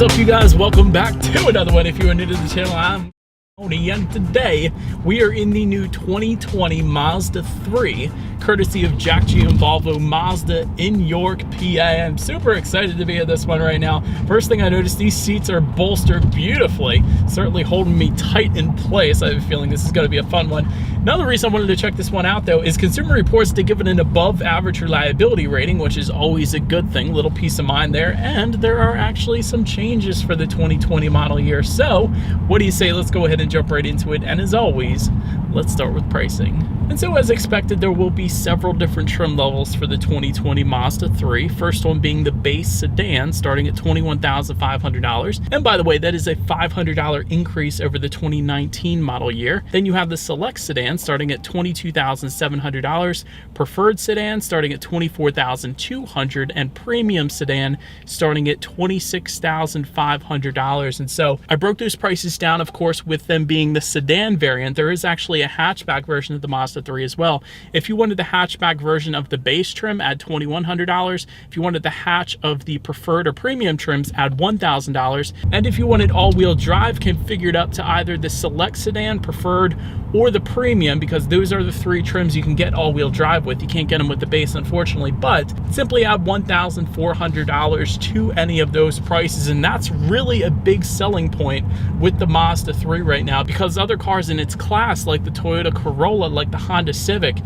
up, you guys? Welcome back to another one. If you are new to the channel, I'm Tony, and today we are in the new 2020 Mazda 3, courtesy of Jack G and Volvo Mazda in York, PA. I'm super excited to be at this one right now. First thing I noticed, these seats are bolstered beautifully, certainly holding me tight in place. I have a feeling this is going to be a fun one. Another reason I wanted to check this one out, though, is Consumer Reports did give it an above average reliability rating, which is always a good thing, little peace of mind there. And there are actually some changes for the 2020 model year. So what do you say? Let's go ahead and jump right into it. And as always, let's start with pricing. And so as expected, there will be several different trim levels for the 2020 Mazda 3. First one being the base sedan, starting at $21,500. And by the way, that is a $500 increase over the 2019 model year. Then you have the select sedan starting at $22,700, preferred sedan starting at $24,200, and premium sedan starting at $26,500. And so I broke those prices down, of course, with them being the sedan variant. There is actually a hatchback version of the Mazda 3 as well. If you wanted the hatchback version of the base trim, add $2,100. If you wanted the hatch of the preferred or premium trims, add $1,000. And if you wanted all-wheel drive configured up to either the select sedan, preferred, or the premium, because those are the three trims you can get all-wheel drive with. You can't get them with the base, unfortunately, but simply add $1,400 to any of those prices. And that's really a big selling point with the Mazda 3 right now, because other cars in its class, like the Toyota Corolla, like the Honda Civic,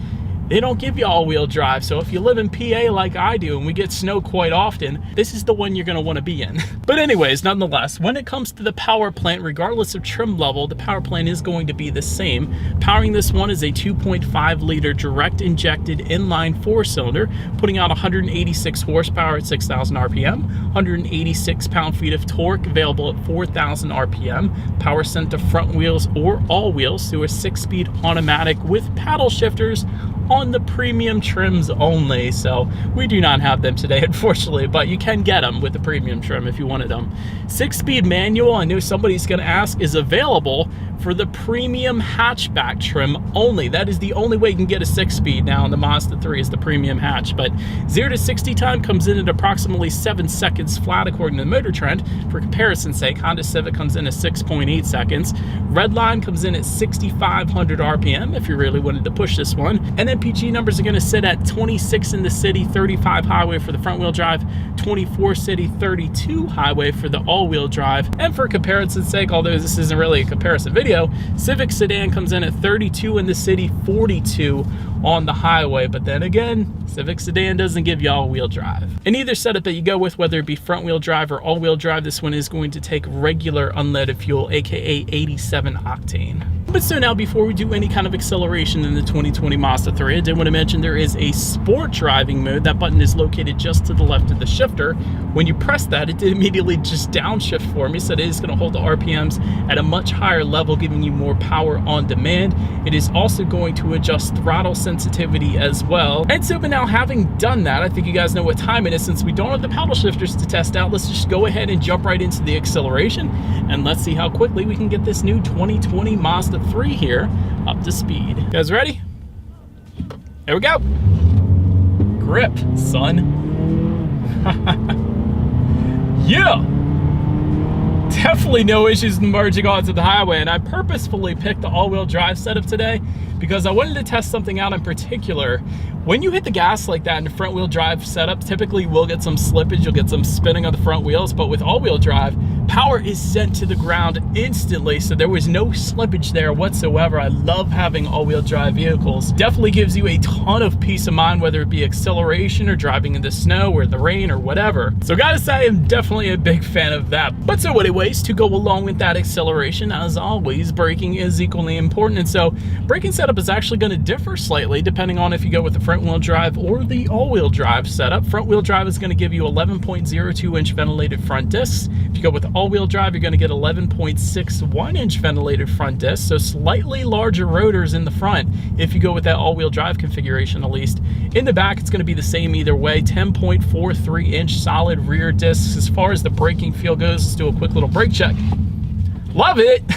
they don't give you all-wheel drive. So if you live in PA like I do, and we get snow quite often, this is the one you're gonna wanna be in. But anyways, nonetheless, when it comes to the power plant, regardless of trim level, the power plant is going to be the same. Powering this one is a 2.5 liter direct injected inline four-cylinder, putting out 186 horsepower at 6,000 RPM, 186 pound-feet of torque, available at 4,000 RPM, power sent to front wheels or all wheels through a 6-speed automatic with paddle shifters on the premium trims only. So we do not have them today, unfortunately, but you can get them with the premium trim if you wanted them. 6-speed manual, I know somebody's gonna ask, is available for the premium hatchback trim only. That is the only way you can get a 6-speed now in the Mazda 3 is the premium hatch. But 0 to 60 time comes in at approximately 7 seconds flat, according to the Motor Trend. For comparison's sake, Honda Civic comes in at 6.8 seconds. Redline comes in at 6,500 RPM if you really wanted to push this one. And MPG numbers are gonna sit at 26 in the city, 35 highway for the front wheel drive, 24 city, 32 highway for the all-wheel drive. And for comparison's sake, although this isn't really a comparison video, Civic sedan comes in at 32 in the city, 42 on the highway. But then again, Civic sedan doesn't give you all-wheel drive. In either setup that you go with, whether it be front-wheel drive or all-wheel drive, this one is going to take regular unleaded fuel, aka 87 octane. But so now, before we do any kind of acceleration in the 2020 Mazda 3, I did want to mention there is a sport driving mode. That button is located just to the left of the shifter. When you press that, it did immediately just downshift for me, so it is going to hold the RPMs at a much higher level, giving you more power on demand. It is also going to adjust throttle sensitivity as well. And so, but now having done that, I think you guys know what time it is. Since we don't have the paddle shifters to test out, let's just go ahead and jump right into the acceleration, and let's see how quickly we can get this new 2020 Mazda 3 here up to speed. You guys ready? Here we go. Grip, son. Yeah. Definitely no issues merging onto the highway, and I purposefully picked the all-wheel drive setup today because I wanted to test something out in particular. When you hit the gas like that in the front wheel drive setup, typically we'll get some slippage, you'll get some spinning on the front wheels, but with all-wheel drive, power is sent to the ground instantly, so there was no slippage there whatsoever. I love having all-wheel drive vehicles. Definitely gives you a ton of peace of mind, whether it be acceleration or driving in the snow or the rain or whatever. So gotta say, I'm definitely a big fan of that. But so anyways, to go along with that acceleration, as always, braking is equally important. And so braking setup is actually gonna differ slightly depending on if you go with the front-wheel drive or the all-wheel drive setup. Front-wheel drive is gonna give you 11.02-inch ventilated front discs. If you go with all-wheel drive, you're going to get 11.61-inch ventilated front discs, so slightly larger rotors in the front if you go with that all-wheel drive configuration, at least. In the back, it's going to be the same either way, 10.43-inch solid rear discs. As far as the braking feel goes, let's do a quick little brake check. Love it.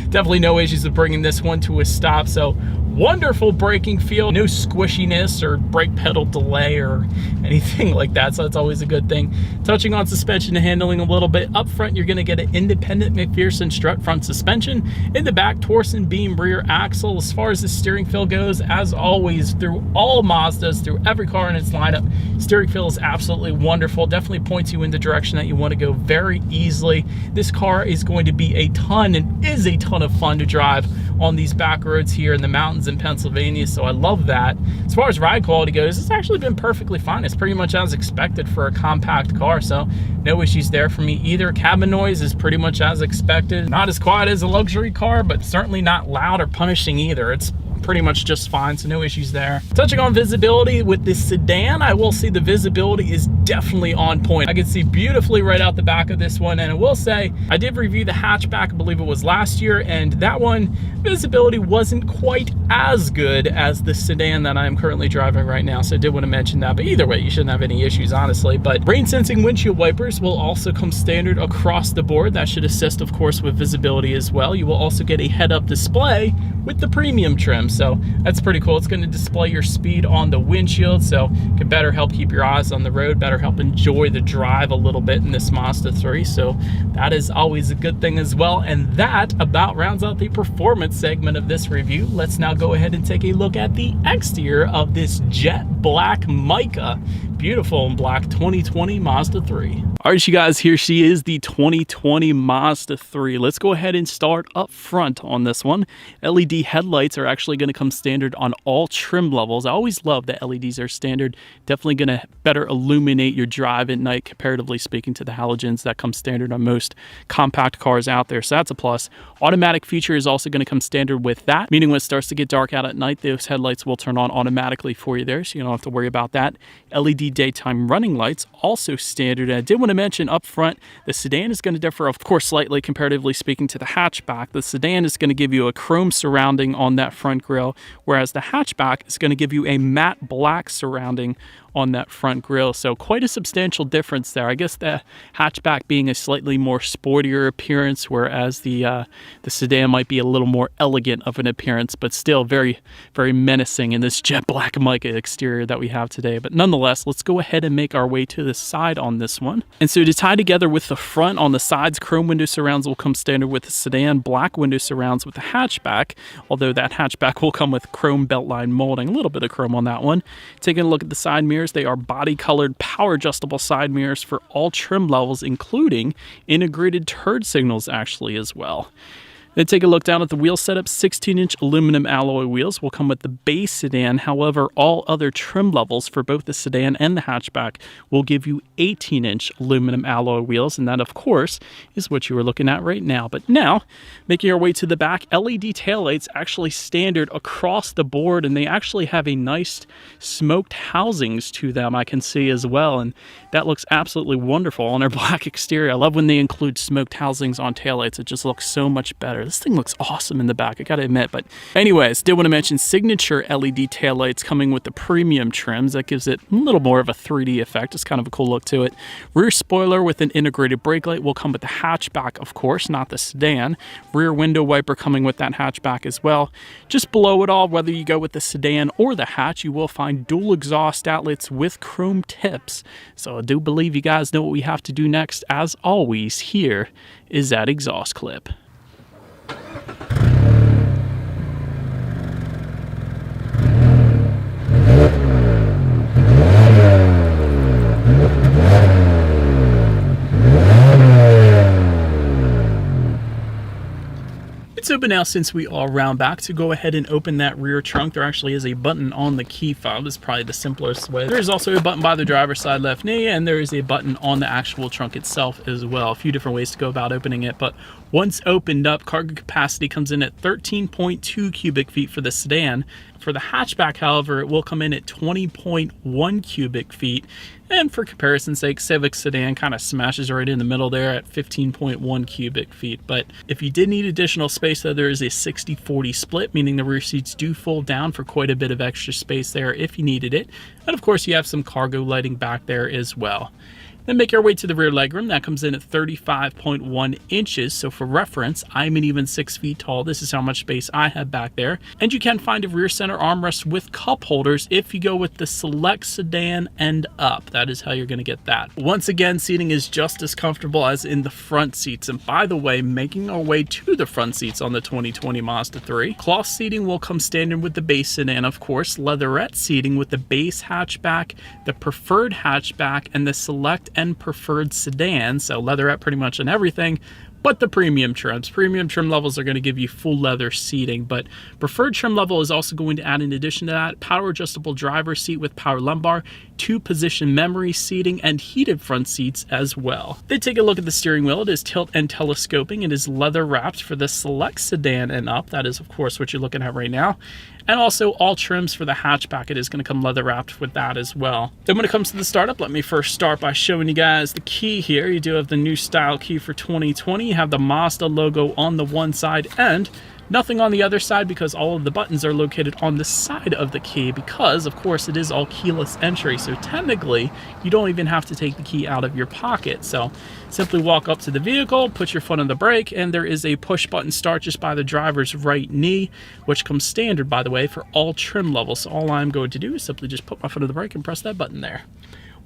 Definitely no issues with bringing this one to a stop. So wonderful braking feel, no squishiness or brake pedal delay or anything like that, so that's always a good thing. Touching on suspension and handling a little bit, up front you're going to get an independent McPherson strut front suspension. In the back, torsion beam rear axle. As far as the steering feel goes, as always, through all Mazdas, through every car in its lineup, steering feel is absolutely wonderful. Definitely points you in the direction that you want to go very easily. This car is going to be a ton and is a ton of fun to drive on these back roads here in the mountains in Pennsylvania, so I love that. As far as ride quality goes, it's actually been perfectly fine. It's pretty much as expected for a compact car, so no issues there for me either. Cabin noise is pretty much as expected. Not as quiet as a luxury car, but certainly not loud or punishing either. It's pretty much just fine, so no issues there. Touching on visibility with this sedan, I will say the visibility is definitely on point. I can see beautifully right out the back of this one, and I will say I did review the hatchback, I believe it was last year, and that one visibility wasn't quite as good as the sedan that I'm currently driving right now, so I did want to mention that. But either way, you shouldn't have any issues, honestly. But rain sensing windshield wipers will also come standard across the board. That should assist, of course, with visibility as well. You will also get a head-up display with the premium trim, so that's pretty cool. It's going to display your speed on the windshield, so it can better help keep your eyes on the road, better help enjoy the drive a little bit in this Mazda 3, so that is always a good thing as well. And that about rounds out the performance segment of this review. Let's now go ahead and take a look at the exterior of this jet black mica. Beautiful in black 2020 Mazda 3. All right, you guys, here she is, the 2020 Mazda 3. Let's go ahead and start up front on this one. LED headlights are actually going to come standard on all trim levels. I always love that LEDs are standard. Definitely going to better illuminate your drive at night, comparatively speaking to the halogens that come standard on most compact cars out there. So that's a plus. Automatic feature is also going to come standard with that, meaning when it starts to get dark out at night, those headlights will turn on automatically for you there, so you don't have to worry about that. LED daytime running lights also standard. And I did want to mention up front, the sedan is going to differ, of course, slightly comparatively speaking to the hatchback. The sedan is going to give you a chrome surrounding on that front grille, whereas the hatchback is going to give you a matte black surrounding on that front grille. So quite a substantial difference there. I guess the hatchback being a slightly more sportier appearance, whereas the sedan might be a little more elegant of an appearance, but still very, very menacing in this jet black mica exterior that we have today. But nonetheless, let's go ahead and make our way to the side on this one. And so to tie together with the front, on the sides, chrome window surrounds will come standard with the sedan, black window surrounds with the hatchback, although that hatchback will come with chrome beltline molding, a little bit of chrome on that one. Taking a look at the side mirrors, they are body colored power adjustable side mirrors for all trim levels, including integrated turn signals actually as well. Then take a look down at the wheel setup. 16-inch aluminum alloy wheels will come with the base sedan. However, all other trim levels for both the sedan and the hatchback will give you 18-inch aluminum alloy wheels, and that, of course, is what you are looking at right now. But now, making our way to the back, LED taillights actually standard across the board, and they actually have a nice smoked housings to them, I can see as well, and that looks absolutely wonderful on their black exterior. I love when they include smoked housings on taillights. It just looks so much better. This thing looks awesome in the back, I gotta admit. But anyways, did want to mention signature LED taillights coming with the premium trims. That gives it a little more of a 3D effect. It's kind of a cool look to it. Rear spoiler with an integrated brake light will come with the hatchback, of course, not the sedan. Rear window wiper coming with that hatchback as well. Just below it all, whether you go with the sedan or the hatch, you will find dual exhaust outlets with chrome tips. So I do believe you guys know what we have to do next. As always, here is that exhaust clip. It's open now since we are round back. To go ahead and open that rear trunk, there actually is a button on the key fob. This is probably the simplest way. There is also a button by the driver's side left knee, and there is a button on the actual trunk itself as well. A few different ways to go about opening it, but once opened up, cargo capacity comes in at 13.2 cubic feet for the sedan. For the hatchback, however, it will come in at 20.1 cubic feet. And for comparison's sake, Civic sedan kind of smashes right in the middle there at 15.1 cubic feet. But if you did need additional space, though, there is a 60-40 split, meaning the rear seats do fold down for quite a bit of extra space there if you needed it. And of course, you have some cargo lighting back there as well. Then make our way to the rear legroom. That comes in at 35.1 inches. So for reference, I'm an even 6 feet tall. This is how much space I have back there. And you can find a rear center armrest with cup holders if you go with the Select Sedan and up. That is how you're going to get that. Once again, seating is just as comfortable as in the front seats. And by the way, making our way to the front seats on the 2020 Mazda 3, cloth seating will come standard with the base sedan, of course. Leatherette seating with the base hatchback, the preferred hatchback, and the Select and preferred sedan. So leatherette pretty much on everything but the premium trims. Premium trim levels are going to give you full leather seating, but preferred trim level is also going to add, in addition to that, power adjustable driver seat with power lumbar, 2-position memory seating, and heated front seats as well. Then take a look at the steering wheel. It is tilt and telescoping. It is leather wrapped for the Select Sedan and up. That is, of course, what you're looking at right now. And also all trims for the hatchback, it is going to come leather wrapped with that as well. Then when it comes to the startup, let me first start by showing you guys the key here. You do have the new style key for 2020. You have the Mazda logo on the one side and nothing on the other side, because all of the buttons are located on the side of the key, because of course it is all keyless entry. So technically you don't even have to take the key out of your pocket. So simply walk up to the vehicle, put your foot on the brake, and there is a push button start just by the driver's right knee, which comes standard, by the way, for all trim levels. So all I'm going to do is simply just put my foot on the brake and press that button there.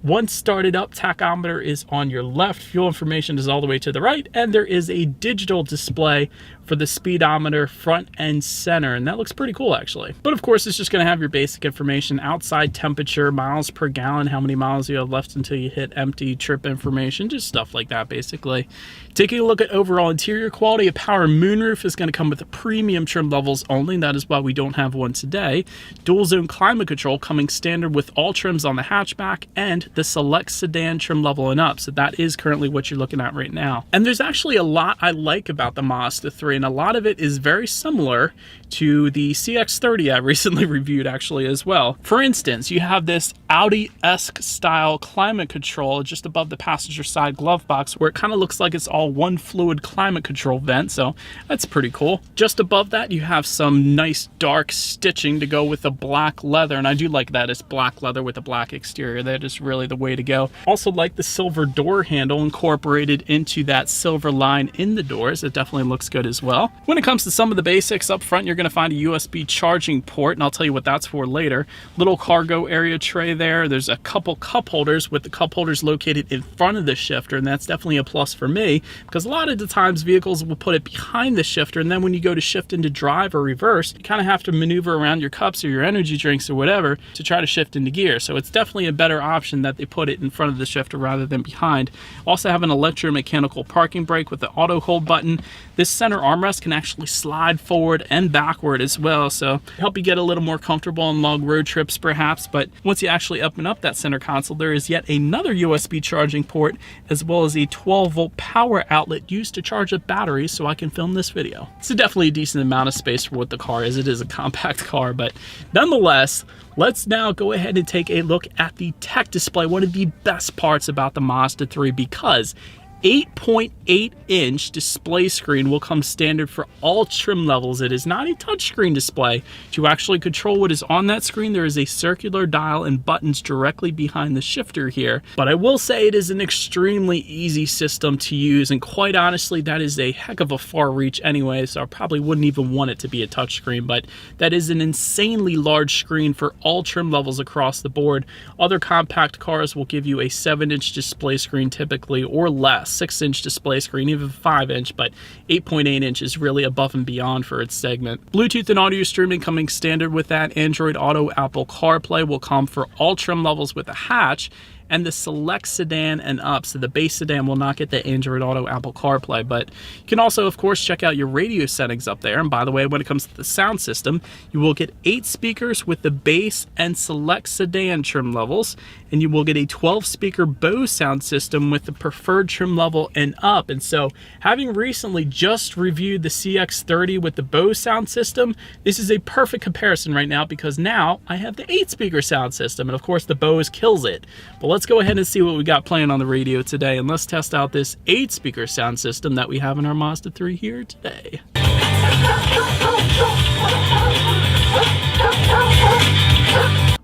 Once started up, tachometer is on your left, fuel information is all the way to the right, and there is a digital display for the speedometer front and center, and that looks pretty cool actually. But of course, it's just going to have your basic information: outside temperature, miles per gallon, how many miles you have left until you hit empty, trip information, just stuff like that basically. Taking a look at overall interior quality, a power moonroof is going to come with the premium trim levels only. That is why we don't have one today. Dual zone climate control coming standard with all trims on the hatchback and the Select Sedan trim level and up. So that is currently what you're looking at right now. And there's actually a lot I like about the Mazda 3, and a lot of it is very similar to the CX-30 I recently reviewed actually as well. For instance, you have this Audi-esque style climate control just above the passenger side glove box, where it kind of looks like it's all one fluid climate control vent, so that's pretty cool. Just above that, you have some nice dark stitching to go with the black leather, and I do like that. It's black leather with a black exterior. That is really the way to go. Also like the silver door handle incorporated into that silver line in the doors. It definitely looks good as well. When it comes to some of the basics up front, you're going to find a USB charging port, and I'll tell you what that's for later. Little cargo area tray there. There's a couple cup holders, with the cup holders located in front of the shifter, and that's definitely a plus for me, because a lot of the times vehicles will put it behind the shifter, and then when you go to shift into drive or reverse, you kind of have to maneuver around your cups or your energy drinks or whatever to try to shift into gear. So it's definitely a better option that they put it in front of the shifter rather than behind. Also have an electromechanical parking brake with the auto hold button. This center armrest can actually slide forward and backward as well, so help you get a little more comfortable on long road trips perhaps. But once you actually open up that center console, there is yet another USB charging port, as well as a 12-volt power outlet used to charge up batteries so I can film this video. So definitely a decent amount of space for what the car is. It is a compact car, but nonetheless, let's now go ahead and take a look at the tech display. One of the best parts about the Mazda 3, because 8.8-inch display screen will come standard for all trim levels. It is not a touchscreen display. To actually control what is on that screen, there is a circular dial and buttons directly behind the shifter here. But I will say it is an extremely easy system to use, and quite honestly, that is a heck of a far reach anyway, so I probably wouldn't even want it to be a touchscreen, but that is an insanely large screen for all trim levels across the board. Other compact cars will give you a 7-inch display screen typically, or less. 6-inch display screen, even 5-inch, but 8.8 inch is really above and beyond for its segment. Bluetooth and audio streaming coming standard with that. Android Auto, Apple CarPlay will come for all trim levels with a hatch, and the Select Sedan and up. So the base sedan will not get the Android Auto, Apple CarPlay, but you can also, of course, check out your radio settings up there. And by the way, when it comes to the sound system, you will get 8 speakers with the base and Select Sedan trim levels, and you will get a 12-speaker Bose sound system with the preferred trim level and up. And so, having recently just reviewed the CX-30 with the Bose sound system, this is a perfect comparison right now, because now I have the 8-speaker sound system, and of course the Bose kills it. But let's go ahead and see what we got playing on the radio today, and let's test out this 8-speaker sound system that we have in our Mazda 3 here today.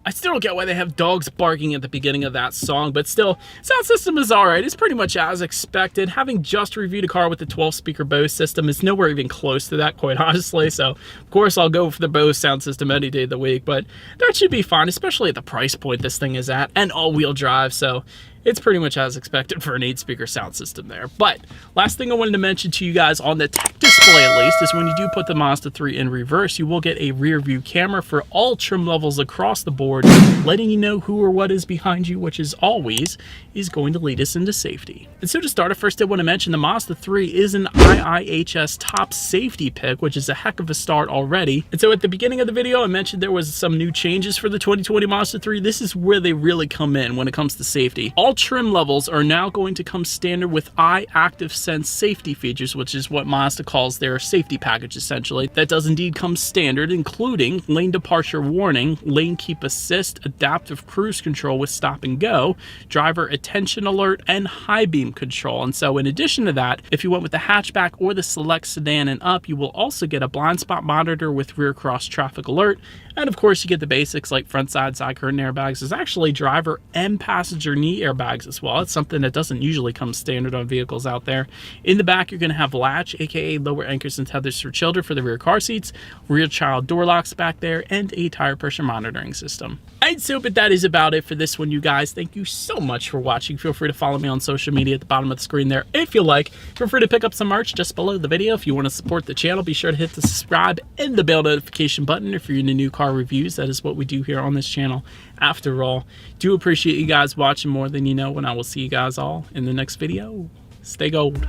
I still don't get why they have dogs barking at the beginning of that song, but still, sound system is alright. It's pretty much as expected. Having just reviewed a car with the 12-speaker Bose system, it's nowhere even close to that, quite honestly. So, of course, I'll go for the Bose sound system any day of the week, but that should be fine, especially at the price point this thing is at, and all-wheel drive, so it's pretty much as expected for an 8-speaker sound system there. But last thing I wanted to mention to you guys on the tech display, at least, is when you do put the Mazda 3 in reverse, you will get a rear view camera for all trim levels across the board, letting you know who or what is behind you, which is always is going to lead us into safety. And so to start, I first did want to mention the Mazda 3 is an IIHS top safety pick, which is a heck of a start already. And so at the beginning of the video, I mentioned there was some new changes for the 2020 Mazda 3. This is where they really come in when it comes to safety. All trim levels are now going to come standard with Active Sense safety features, which is what Mazda calls their safety package essentially. That does indeed come standard, including lane departure warning, lane keep assist, adaptive cruise control with stop and go, driver attention alert, and high beam control. And so in addition to that, if you went with the hatchback or the select sedan and up, you will also get a blind spot monitor with rear cross traffic alert. And of course, you get the basics like front side curtain airbags. There's actually driver and passenger knee airbags as well. It's something that doesn't usually come standard on vehicles out there. In the back, you're going to have latch, aka lower anchors and tethers for children for the rear car seats, rear child door locks back there, and a tire pressure monitoring system. Alright, so but that is about it for this one, you guys. Thank you so much for watching. Feel free to follow me on social media at the bottom of the screen there if you like. Feel free to pick up some merch just below the video. If you want to support the channel, be sure to hit the subscribe and the bell notification button if you're into new car reviews. That is what we do here on this channel. After all, do appreciate you guys watching more than you know, and I will see you guys all in the next video. Stay gold.